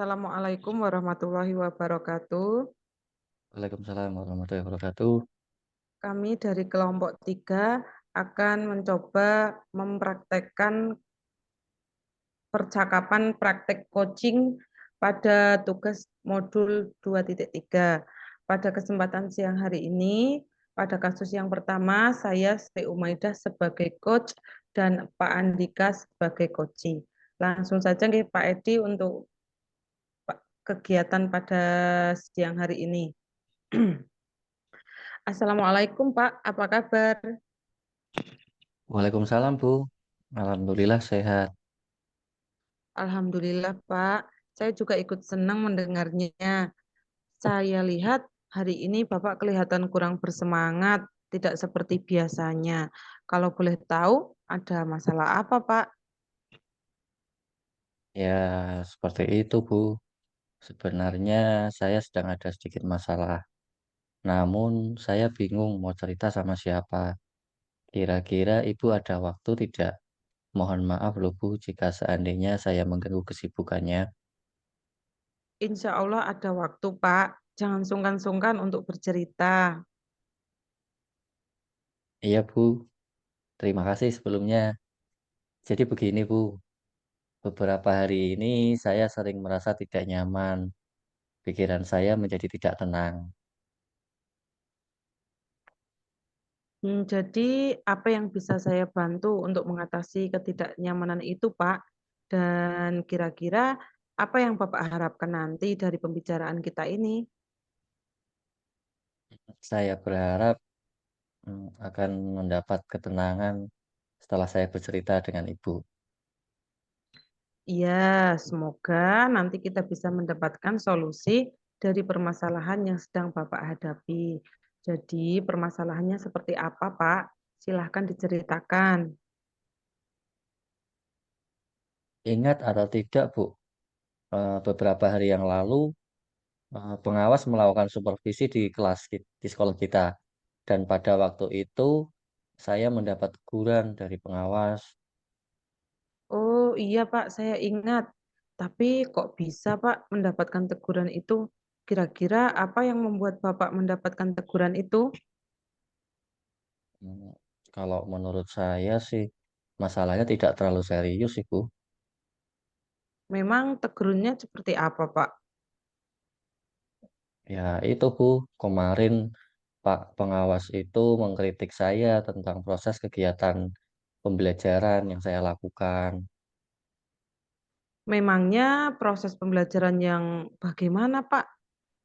Assalamualaikum warahmatullahi wabarakatuh. Waalaikumsalam warahmatullahi wabarakatuh. Kami dari kelompok 3 akan mencoba mempraktekkan percakapan praktek coaching pada tugas modul 2.3. Pada kesempatan siang hari ini, pada kasus yang pertama, saya Sri Umaidah sebagai coach dan Pak Andika sebagai coaching. Langsung saja nih Pak Edi untuk kegiatan pada siang hari ini. Assalamualaikum Pak, apa kabar? Waalaikumsalam Bu. Alhamdulillah sehat. Alhamdulillah Pak, saya juga ikut senang mendengarnya. Saya lihat hari ini Bapak kelihatan kurang bersemangat, tidak seperti biasanya. Kalau boleh tahu, ada masalah apa Pak? Ya, seperti itu Bu. Sebenarnya saya sedang ada sedikit masalah. Namun saya bingung mau cerita sama siapa. Kira-kira Ibu ada waktu tidak? Mohon maaf loh Bu jika seandainya saya mengganggu kesibukannya. Insya Allah ada waktu Pak, jangan sungkan-sungkan untuk bercerita. Iya Bu, terima kasih sebelumnya. Jadi begini Bu, beberapa hari ini saya sering merasa tidak nyaman. Pikiran saya menjadi tidak tenang. Jadi apa yang bisa saya bantu untuk mengatasi ketidaknyamanan itu, Pak? Dan kira-kira apa yang Bapak harapkan nanti dari pembicaraan kita ini? Saya berharap akan mendapat ketenangan setelah saya bercerita dengan ibu. Iya, semoga nanti kita bisa mendapatkan solusi dari permasalahan yang sedang Bapak hadapi. Jadi permasalahannya seperti apa, Pak? Silahkan diceritakan. Ingat atau tidak, Bu, beberapa hari yang lalu pengawas melakukan supervisi di di sekolah kita. Dan pada waktu itu saya mendapat teguran dari pengawas. Oh iya Pak, saya ingat. Tapi kok bisa Pak mendapatkan teguran itu? Kira-kira apa yang membuat Bapak mendapatkan teguran itu? Hmm, Kalau menurut saya sih masalahnya tidak terlalu serius sih, Bu. Memang tegurannya seperti apa Pak? Ya itu, Bu, kemarin Pak pengawas itu mengkritik saya tentang proses kegiatan pembelajaran yang saya lakukan. Memangnya proses pembelajaran yang bagaimana Pak?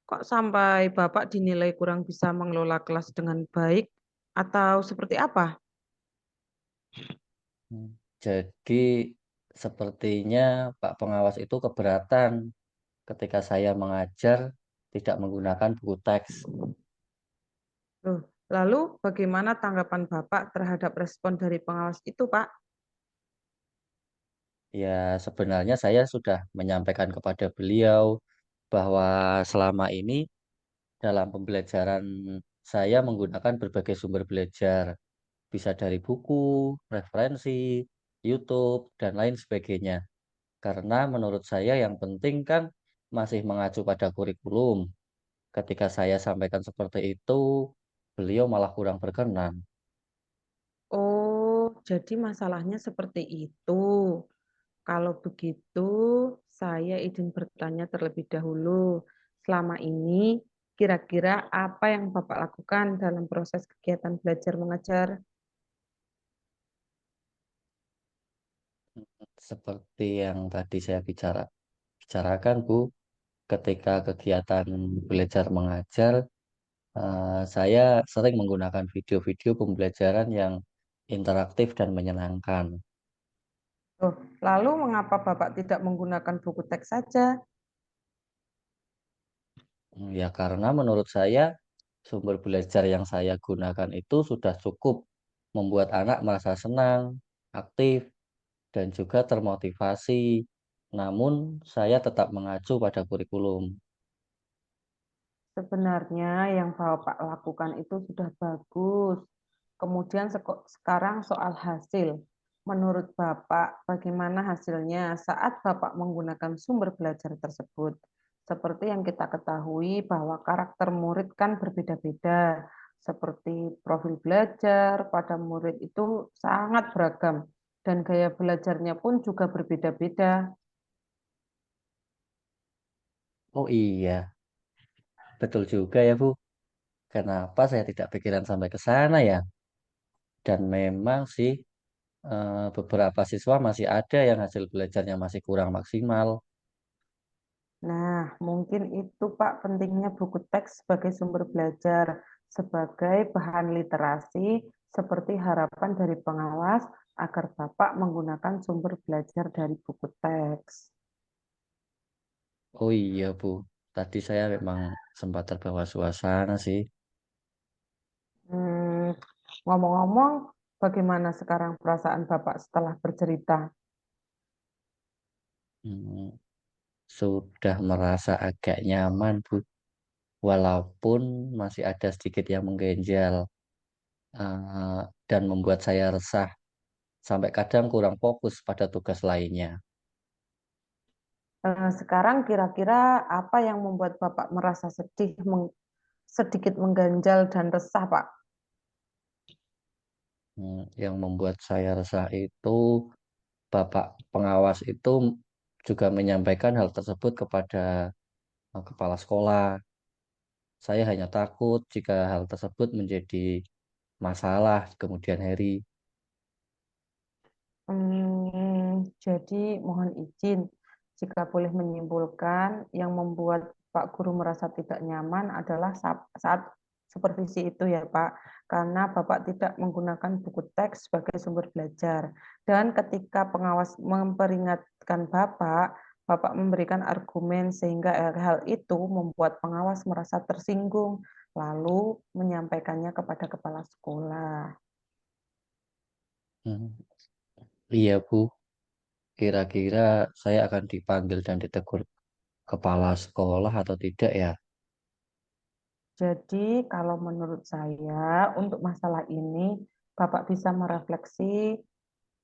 Kok sampai Bapak dinilai kurang bisa mengelola kelas dengan baik? Atau seperti apa? Hmm. Jadi sepertinya Pak pengawas itu keberatan ketika saya mengajar tidak menggunakan buku teks. Loh, lalu bagaimana tanggapan Bapak terhadap respon dari pengawas itu Pak? Ya sebenarnya saya sudah menyampaikan kepada beliau bahwa selama ini dalam pembelajaran saya menggunakan berbagai sumber belajar, bisa dari buku, referensi, YouTube, dan lain sebagainya. Karena menurut saya yang penting kan masih mengacu pada kurikulum. Ketika saya sampaikan seperti itu, beliau malah kurang berkenan. Oh, jadi masalahnya seperti itu. Kalau begitu, saya izin bertanya terlebih dahulu. Selama ini, kira-kira apa yang Bapak lakukan dalam proses kegiatan belajar mengajar? Seperti yang tadi saya bicarakan, Bu, ketika kegiatan belajar mengajar, saya sering menggunakan video-video pembelajaran yang interaktif dan menyenangkan. Oh, lalu mengapa Bapak tidak menggunakan buku teks saja? Ya karena menurut saya sumber belajar yang saya gunakan itu sudah cukup membuat anak merasa senang, aktif, dan juga termotivasi. Namun saya tetap mengacu pada kurikulum. Sebenarnya yang Bapak lakukan itu sudah bagus. Kemudian sekarang soal hasil. Menurut Bapak, bagaimana hasilnya saat Bapak menggunakan sumber belajar tersebut? Seperti yang kita ketahui bahwa karakter murid kan berbeda-beda, seperti profil belajar pada murid itu sangat beragam, dan gaya belajarnya pun juga berbeda-beda. Oh iya, betul juga ya Bu. Kenapa saya tidak pikiran sampai ke sana ya? Dan memang sih beberapa siswa masih ada yang hasil belajarnya masih kurang maksimal. Nah, mungkin itu Pak pentingnya buku teks sebagai sumber belajar, sebagai bahan literasi, seperti harapan dari pengawas agar Bapak menggunakan sumber belajar dari buku teks. Oh iya Bu, tadi saya memang sempat terbawa suasana sih. Hmm, ngomong-ngomong, bagaimana sekarang perasaan Bapak setelah bercerita? Hmm, sudah merasa agak nyaman Bu, walaupun masih ada sedikit yang mengganjal eh, dan membuat saya resah sampai kadang kurang fokus pada tugas lainnya. Sekarang kira-kira apa yang membuat Bapak merasa sedih, sedikit mengganjal dan resah, Pak? Yang membuat saya resah itu Bapak pengawas itu juga menyampaikan hal tersebut kepada kepala sekolah. Saya hanya takut jika hal tersebut menjadi masalah di kemudian hari. Jadi mohon izin, jika boleh menyimpulkan, yang membuat Pak Guru merasa tidak nyaman adalah saat supervisi itu ya Pak, karena Bapak tidak menggunakan buku teks sebagai sumber belajar. Dan ketika pengawas memperingatkan Bapak, Bapak memberikan argumen sehingga hal itu membuat pengawas merasa tersinggung, lalu menyampaikannya kepada kepala sekolah. Hmm, iya Bu, kira-kira saya akan dipanggil dan ditegur kepala sekolah atau tidak ya? Jadi kalau menurut saya untuk masalah ini Bapak bisa merefleksi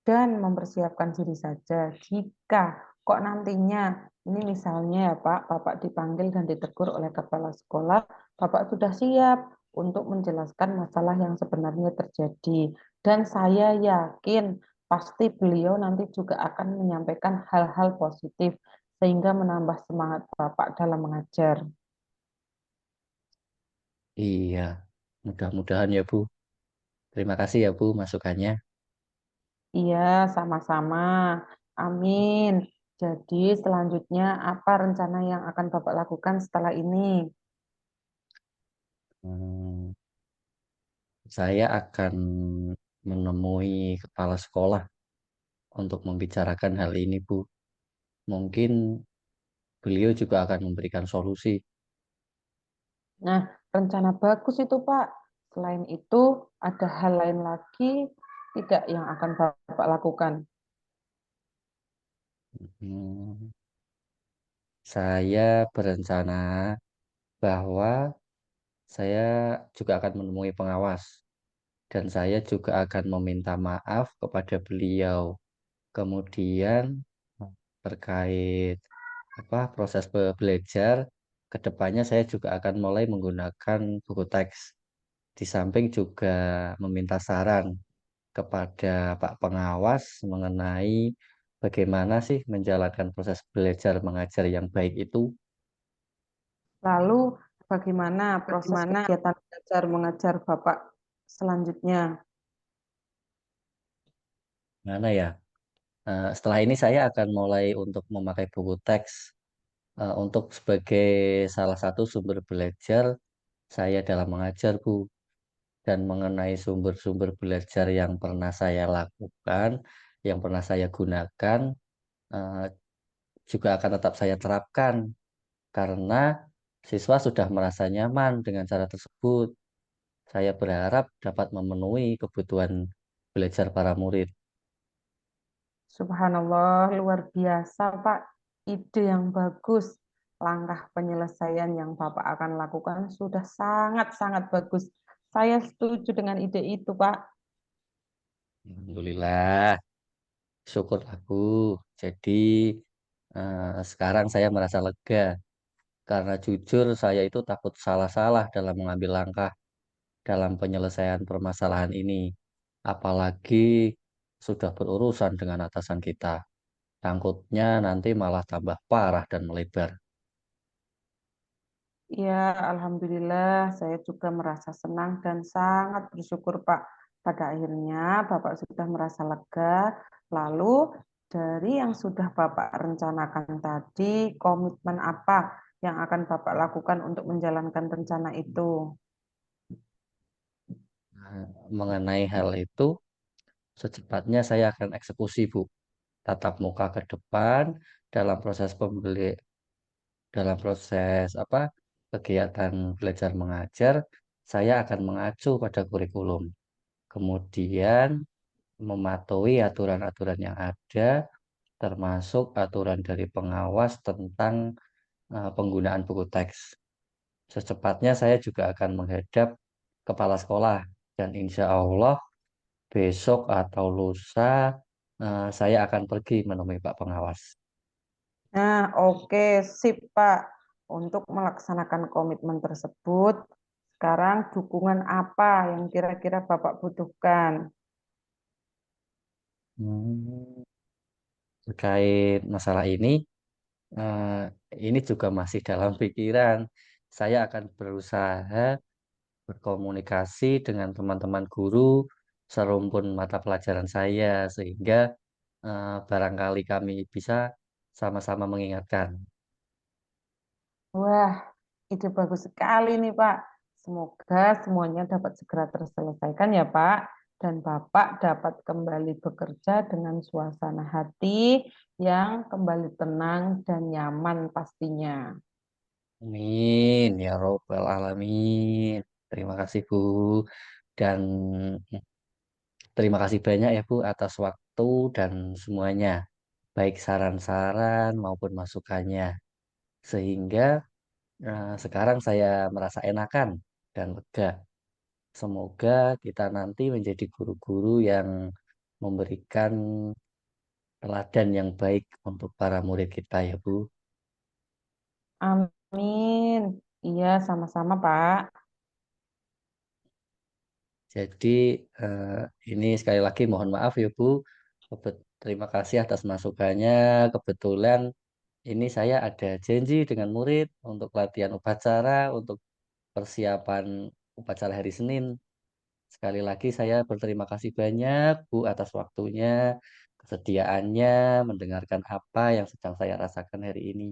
dan mempersiapkan diri saja. Jika kok nantinya ini misalnya ya Pak, Bapak dipanggil dan ditegur oleh kepala sekolah, Bapak sudah siap untuk menjelaskan masalah yang sebenarnya terjadi. Dan saya yakin pasti beliau nanti juga akan menyampaikan hal-hal positif sehingga menambah semangat Bapak dalam mengajar. Iya, mudah-mudahan ya Bu. Terima kasih ya Bu masukannya. Iya, sama-sama. Amin. Jadi selanjutnya apa rencana yang akan Bapak lakukan setelah ini? Hmm, saya akan menemui kepala sekolah untuk membicarakan hal ini Bu. Mungkin beliau juga akan memberikan solusi. Nah, rencana bagus itu, Pak. Selain itu, ada hal lain lagi tidak yang akan Bapak lakukan? Hmm, saya berencana bahwa saya juga akan menemui pengawas dan saya juga akan meminta maaf kepada beliau. Kemudian terkait proses belajar, kedepannya saya juga akan mulai menggunakan buku teks. Di samping juga meminta saran kepada Pak Pengawas mengenai bagaimana sih menjalankan proses belajar mengajar yang baik itu. Lalu, bagaimana proses kegiatan belajar mengajar Bapak selanjutnya? Mana ya? Setelah ini saya akan mulai untuk memakai buku teks untuk sebagai salah satu sumber belajar saya dalam mengajar, Bu. Dan mengenai sumber-sumber belajar yang pernah saya lakukan, yang pernah saya gunakan, eh, juga akan tetap saya terapkan karena siswa sudah merasa nyaman dengan cara tersebut. Saya berharap dapat memenuhi kebutuhan belajar para murid. Subhanallah, luar biasa, Pak. Ide yang bagus. Langkah penyelesaian yang Bapak akan lakukan sudah sangat-sangat bagus. Saya setuju dengan ide itu, Pak. Alhamdulillah. syukur aku. Jadi sekarang saya merasa lega karena jujur saya itu takut salah-salah dalam mengambil langkah dalam penyelesaian permasalahan ini. Apalagi sudah berurusan dengan atasan kita. Takutnya nanti malah tambah parah dan melebar. Ya, alhamdulillah saya juga merasa senang dan sangat bersyukur Pak. Pada akhirnya Bapak sudah merasa lega. Lalu dari yang sudah Bapak rencanakan tadi, komitmen apa yang akan Bapak lakukan untuk menjalankan rencana itu? Nah, mengenai hal itu, secepatnya saya akan eksekusi, Bu. Tatap muka ke depan dalam proses dalam proses kegiatan belajar mengajar, saya akan mengacu pada kurikulum. Kemudian mematuhi aturan-aturan yang ada, termasuk aturan dari pengawas tentang penggunaan buku teks. Secepatnya saya juga akan menghadap kepala sekolah dan insya Allah besok atau lusa saya akan pergi menemui Pak Pengawas. Nah, oke, sip Pak. Untuk melaksanakan komitmen tersebut, sekarang dukungan apa yang kira-kira Bapak butuhkan? Hmm, terkait masalah ini juga masih dalam pikiran. Saya akan berusaha berkomunikasi dengan teman-teman guru serumpun mata pelajaran saya sehingga barangkali kami bisa sama-sama mengingatkan. Wah, ide bagus sekali nih, Pak. Semoga semuanya dapat segera terselesaikan ya, Pak. Dan Bapak dapat kembali bekerja dengan suasana hati yang kembali tenang dan nyaman pastinya. Amin ya robbal alamin. Terima kasih Bu dan terima kasih banyak ya Bu atas waktu dan semuanya, baik saran-saran maupun masukannya. Sehingga sekarang saya merasa enakan dan lega. Semoga kita nanti menjadi guru-guru yang memberikan teladan yang baik untuk para murid kita ya Bu. Amin. Iya, sama-sama, Pak. Jadi eh, ini sekali lagi mohon maaf ya Bu. Terima kasih atas masukannya. Kebetulan ini saya ada janji dengan murid untuk latihan upacara, untuk persiapan upacara hari Senin. Sekali lagi saya berterima kasih banyak Bu atas waktunya, kesediaannya, mendengarkan apa yang sedang saya rasakan hari ini.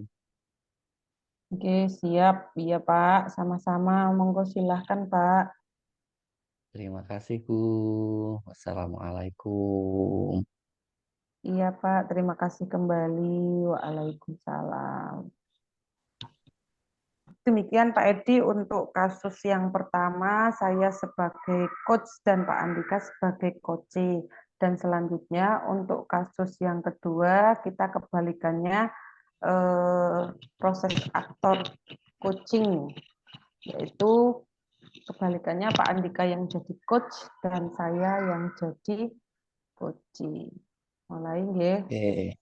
Oke, siap. Iya, Pak. Sama-sama. Monggo silahkan, Pak. Terima kasih Bu. Wassalamualaikum. Iya, Pak. Terima kasih kembali. Waalaikumsalam. Demikian Pak Edi untuk kasus yang pertama, saya sebagai coach dan Pak Andika sebagai coach. Dan selanjutnya untuk kasus yang kedua, kita kebalikannya proses aktor coaching, yaitu kebalikannya Pak Andika yang jadi coach dan saya yang jadi coach. Mulai nggih. Oke,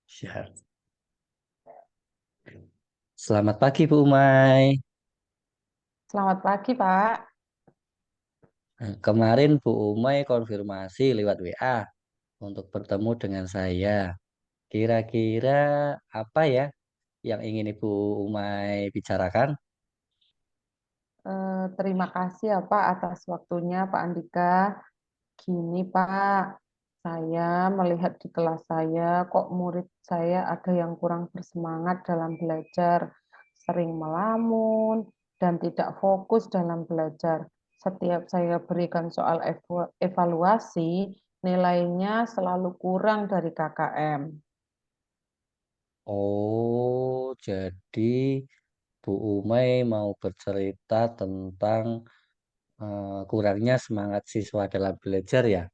siap. Selamat pagi Bu Umay. Selamat pagi, Pak. Kemarin Bu Umay konfirmasi lewat WA untuk bertemu dengan saya. Kira-kira apa ya yang ingin Ibu Umay bicarakan? Terima kasih ya Pak atas waktunya Pak Andika. Gini Pak, saya melihat di kelas saya kok murid saya ada yang kurang bersemangat dalam belajar, sering melamun, dan tidak fokus dalam belajar. Setiap saya berikan soal evaluasi, nilainya selalu kurang dari KKM. Oh, jadi Bu Umay mau bercerita tentang kurangnya semangat siswa dalam belajar ya?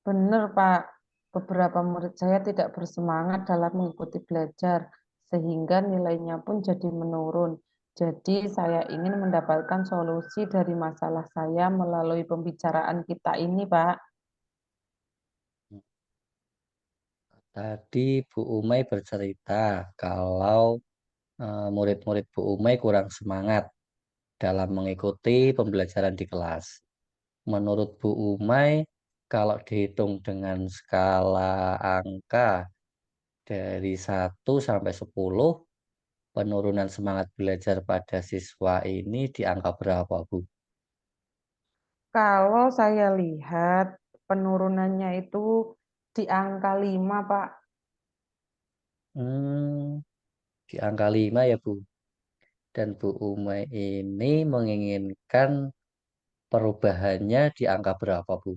Benar, Pak. Beberapa murid saya tidak bersemangat dalam mengikuti belajar, sehingga nilainya pun jadi menurun. Jadi, saya ingin mendapatkan solusi dari masalah saya melalui pembicaraan kita ini, Pak. Tadi Bu Umay bercerita kalau murid-murid Bu Umay kurang semangat dalam mengikuti pembelajaran di kelas. Menurut Bu Umay, kalau dihitung dengan skala angka dari 1 sampai 10, penurunan semangat belajar pada siswa ini di angka berapa, Bu? Kalau saya lihat penurunannya itu di angka 5, Pak. Hmm, di angka 5 ya, Bu. Dan Bu Umay ini menginginkan perubahannya di angka berapa, Bu?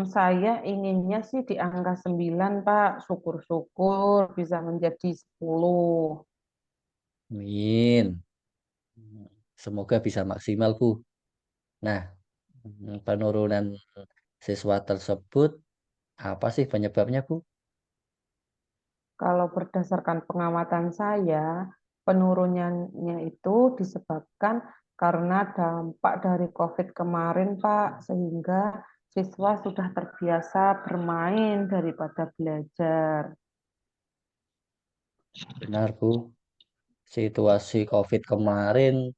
Saya inginnya sih di angka 9, Pak. Syukur-syukur bisa menjadi 10. Amin. Semoga bisa maksimal, Bu. Nah, penurunan siswa tersebut apa sih penyebabnya, Bu? Kalau berdasarkan pengamatan saya, penurunannya itu disebabkan karena dampak dari COVID kemarin, Pak, sehingga siswa sudah terbiasa bermain daripada belajar. Benar, Bu. Situasi COVID kemarin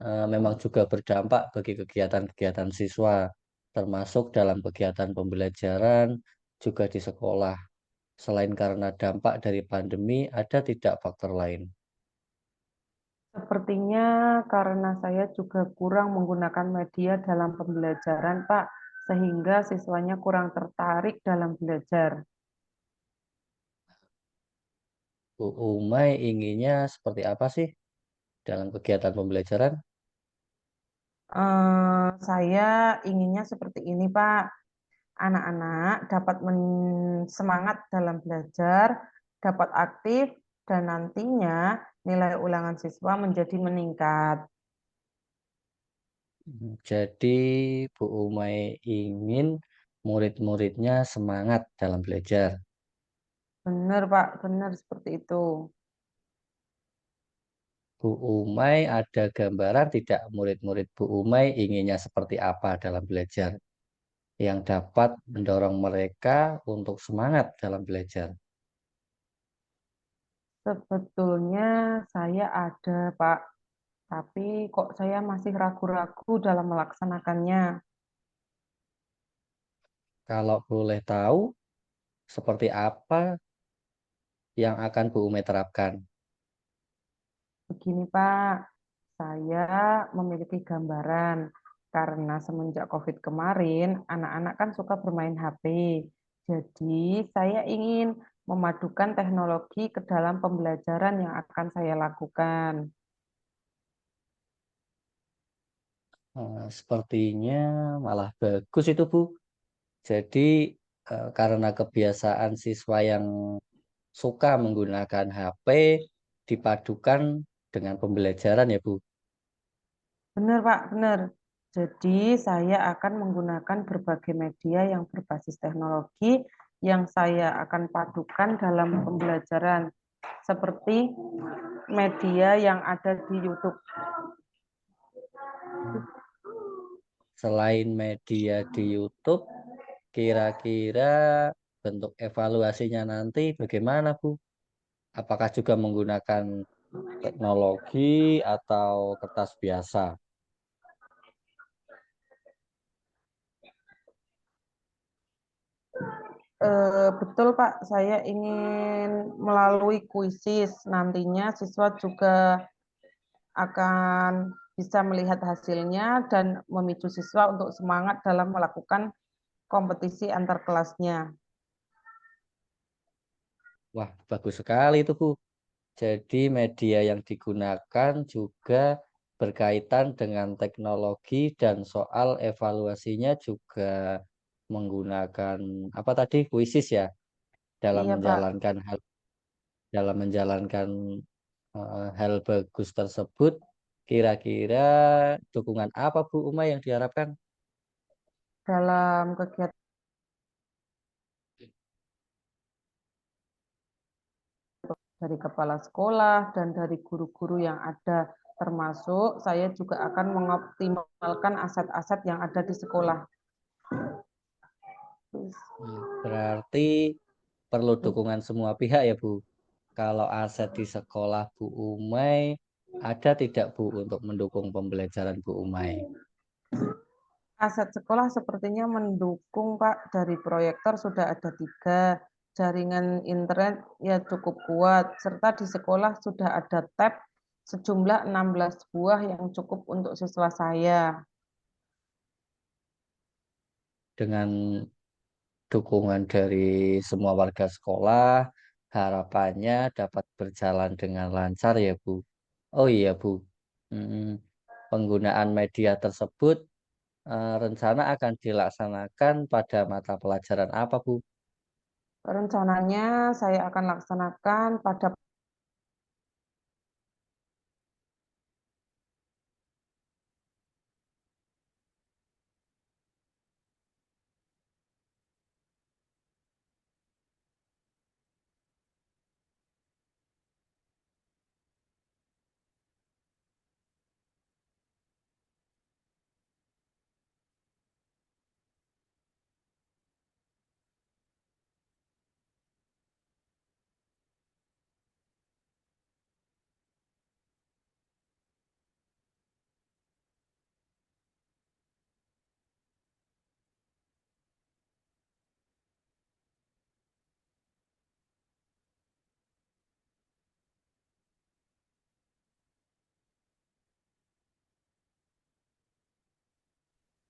memang juga berdampak bagi kegiatan-kegiatan siswa, termasuk dalam kegiatan pembelajaran juga di sekolah. Selain karena dampak dari pandemi, ada tidak faktor lain? Sepertinya karena saya juga kurang menggunakan media dalam pembelajaran, Pak, sehingga siswanya kurang tertarik dalam belajar. Bu Umay inginnya seperti apa sih dalam kegiatan pembelajaran? Saya inginnya seperti ini, Pak. Anak-anak dapat semangat dalam belajar, dapat aktif, dan nantinya nilai ulangan siswa menjadi meningkat. Jadi Bu Umay ingin murid-muridnya semangat dalam belajar. Benar, Pak, benar seperti itu. Bu Umay ada gambaran tidak murid-murid Bu Umay inginnya seperti apa dalam belajar yang dapat mendorong mereka untuk semangat dalam belajar. Sebetulnya saya ada, Pak, tapi kok saya masih ragu-ragu dalam melaksanakannya. Kalau boleh tahu, seperti apa yang akan Bu Umay terapkan? Begini, Pak, saya memiliki gambaran karena semenjak COVID kemarin, anak-anak kan suka bermain HP. Jadi, saya ingin memadukan teknologi ke dalam pembelajaran yang akan saya lakukan. Sepertinya malah bagus itu, Bu. Jadi, karena kebiasaan siswa yang suka menggunakan HP dipadukan dengan pembelajaran ya, Bu. Benar, Pak, benar. Jadi, saya akan menggunakan berbagai media yang berbasis teknologi yang saya akan padukan dalam pembelajaran, seperti media yang ada di YouTube. Selain media di YouTube, kira-kira bentuk evaluasinya nanti bagaimana, Bu? Apakah juga menggunakan teknologi atau kertas biasa? Betul, Pak, saya ingin melalui kuisis. Nantinya siswa juga akan bisa melihat hasilnya dan memicu siswa untuk semangat dalam melakukan kompetisi antar kelasnya. Wah, bagus sekali itu, Bu. Jadi media yang digunakan juga berkaitan dengan teknologi dan soal evaluasinya juga menggunakan apa tadi kuisis ya dalam Iya, Pak. menjalankan hal bagus tersebut. Kira-kira dukungan apa Bu Uma yang diharapkan? Dalam kegiatan dari kepala sekolah dan dari guru-guru yang ada, termasuk saya juga akan mengoptimalkan aset-aset yang ada di sekolah. Berarti perlu dukungan semua pihak ya, Bu. Kalau aset di sekolah Bu Umay, ada tidak Bu untuk mendukung pembelajaran Bu Umay? Aset sekolah sepertinya mendukung, Pak. Dari proyektor sudah ada 3, jaringan internet ya cukup kuat, serta di sekolah sudah ada tab sejumlah 16 buah yang cukup untuk siswa saya. Dengan dukungan dari semua warga sekolah, harapannya dapat berjalan dengan lancar ya, Bu. Oh iya, Bu. Mm, Penggunaan media tersebut rencana akan dilaksanakan pada mata pelajaran apa, Bu? Rencananya saya akan laksanakan pada.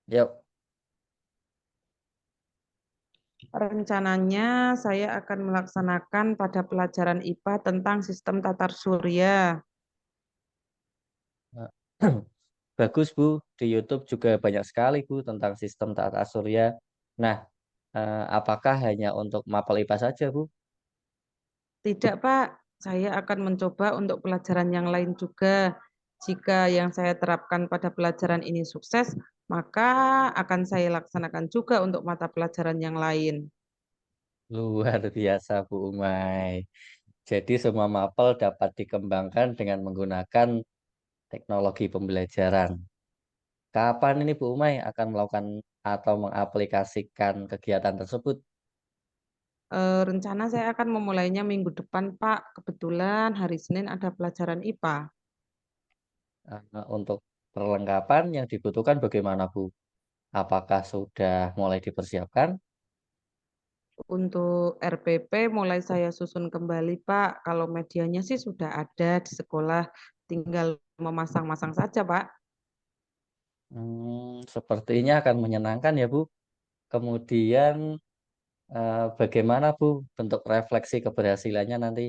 Yuk. Rencananya saya akan melaksanakan pada pelajaran IPA tentang sistem tatar surya. Bagus, Bu. Di YouTube juga banyak sekali, Bu, tentang sistem tata surya. Nah, apakah hanya untuk mapel IPA saja, Bu? Tidak, Pak. Saya akan mencoba untuk pelajaran yang lain juga. Jika yang saya terapkan pada pelajaran ini sukses, maka akan saya laksanakan juga untuk mata pelajaran yang lain. Luar biasa, Bu Umay. Jadi semua mapel dapat dikembangkan dengan menggunakan teknologi pembelajaran. Kapan ini Bu Umay akan melakukan atau mengaplikasikan kegiatan tersebut? Rencana saya akan memulainya minggu depan, Pak. Kebetulan hari Senin ada pelajaran IPA. Untuk perlengkapan yang dibutuhkan bagaimana, Bu? Apakah sudah mulai dipersiapkan? Untuk RPP mulai saya susun kembali, Pak. Kalau medianya sih sudah ada di sekolah, tinggal memasang-masang saja, Pak. Sepertinya akan menyenangkan ya, Bu. Kemudian bagaimana, Bu, bentuk refleksi keberhasilannya nanti?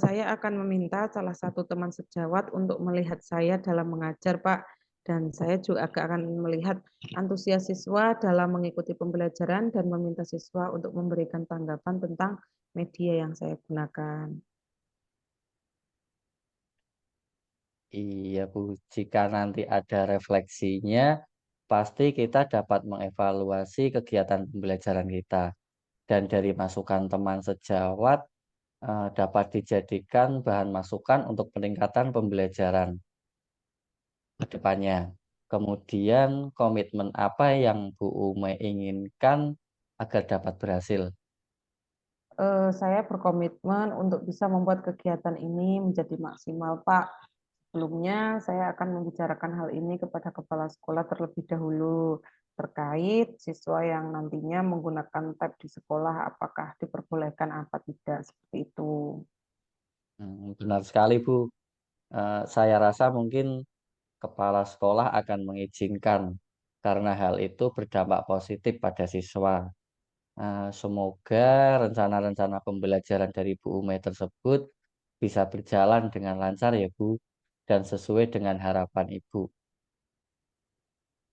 Saya akan meminta salah satu teman sejawat untuk melihat saya dalam mengajar, Pak. Dan saya juga akan melihat antusias siswa dalam mengikuti pembelajaran dan meminta siswa untuk memberikan tanggapan tentang media yang saya gunakan. Iya, Bu. Jika nanti ada refleksinya, pasti kita dapat mengevaluasi kegiatan pembelajaran kita. Dan dari masukan teman sejawat, dapat dijadikan bahan masukan untuk peningkatan pembelajaran ke depannya. Kemudian, komitmen apa yang Bu Ume inginkan agar dapat berhasil? Saya berkomitmen untuk bisa membuat kegiatan ini menjadi maksimal, Pak. Sebelumnya, saya akan membicarakan hal ini kepada kepala sekolah terlebih dahulu terkait siswa yang nantinya menggunakan tab di sekolah, apakah diperbolehkan apa tidak, seperti itu. Benar sekali, Bu. Saya rasa mungkin kepala sekolah akan mengizinkan karena hal itu berdampak positif pada siswa. Semoga rencana-rencana pembelajaran dari Bu Ume tersebut bisa berjalan dengan lancar ya Bu, dan sesuai dengan harapan Ibu.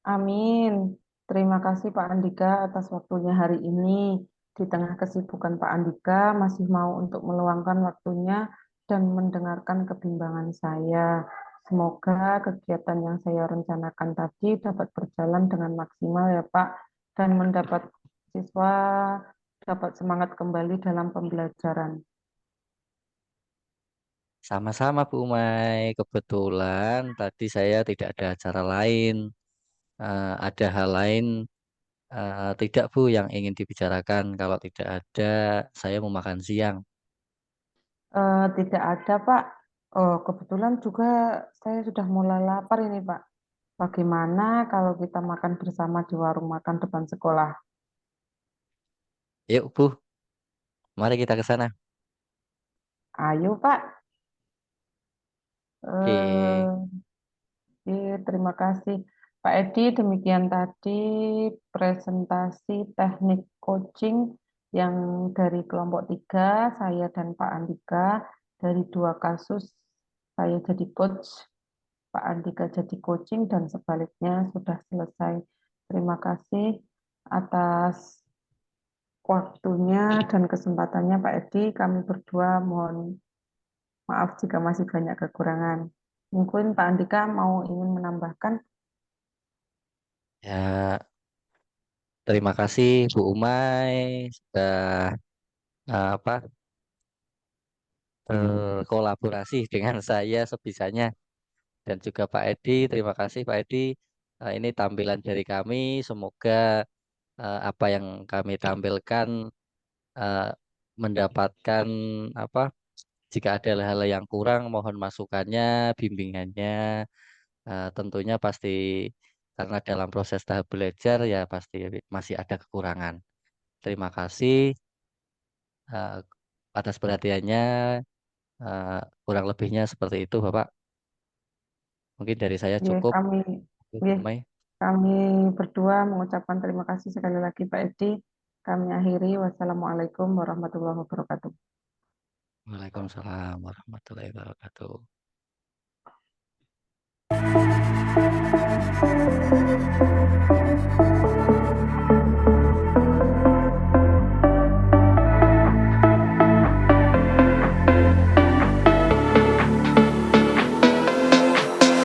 Amin. Terima kasih Pak Andika atas waktunya hari ini. Di tengah kesibukan Pak Andika masih mau untuk meluangkan waktunya dan mendengarkan kebimbangan saya. Semoga kegiatan yang saya rencanakan tadi dapat berjalan dengan maksimal ya Pak, dan mendapat siswa dapat semangat kembali dalam pembelajaran. Sama-sama Bu Umay, kebetulan tadi saya tidak ada acara lain, ada hal lain Tidak Bu yang ingin dibicarakan. Kalau tidak ada, saya mau makan siang. Tidak ada, Pak. Oh, kebetulan juga saya sudah mulai lapar ini, Pak. Bagaimana kalau kita makan bersama di warung makan depan sekolah? Yuk Bu, mari kita ke sana. Ayo, Pak. Oke. Eh, oke, terima kasih. Pak Edi, demikian tadi presentasi teknik coaching yang dari kelompok 3, saya dan Pak Andika, dari 2 kasus, saya jadi coach, Pak Andika jadi coaching, dan sebaliknya sudah selesai. Terima kasih atas waktunya dan kesempatannya Pak Edi. Kami berdua mohon maaf jika masih banyak kekurangan. Mungkin Pak Andika mau ingin menambahkan. Ya, terima kasih Bu Umay sudah apa berkolaborasi dengan saya sebisanya dan juga Pak Edi. Terima kasih Pak Edi. Ini tampilan dari kami. Semoga apa yang kami tampilkan eh, mendapatkan apa? Jika ada hal-hal yang kurang, mohon masukannya, bimbingannya. Tentunya pasti karena dalam proses tahap belajar ya pasti masih ada kekurangan. Terima kasih eh, atas perhatiannya. Kurang lebihnya seperti itu, Bapak. Mungkin dari saya Ya, cukup. kami Bu ya, Umay. kami berdua mengucapkan terima kasih sekali lagi Pak Edi. Kami akhiri. Wassalamualaikum warahmatullahi wabarakatuh. Waalaikumsalam warahmatullahi wabarakatuh.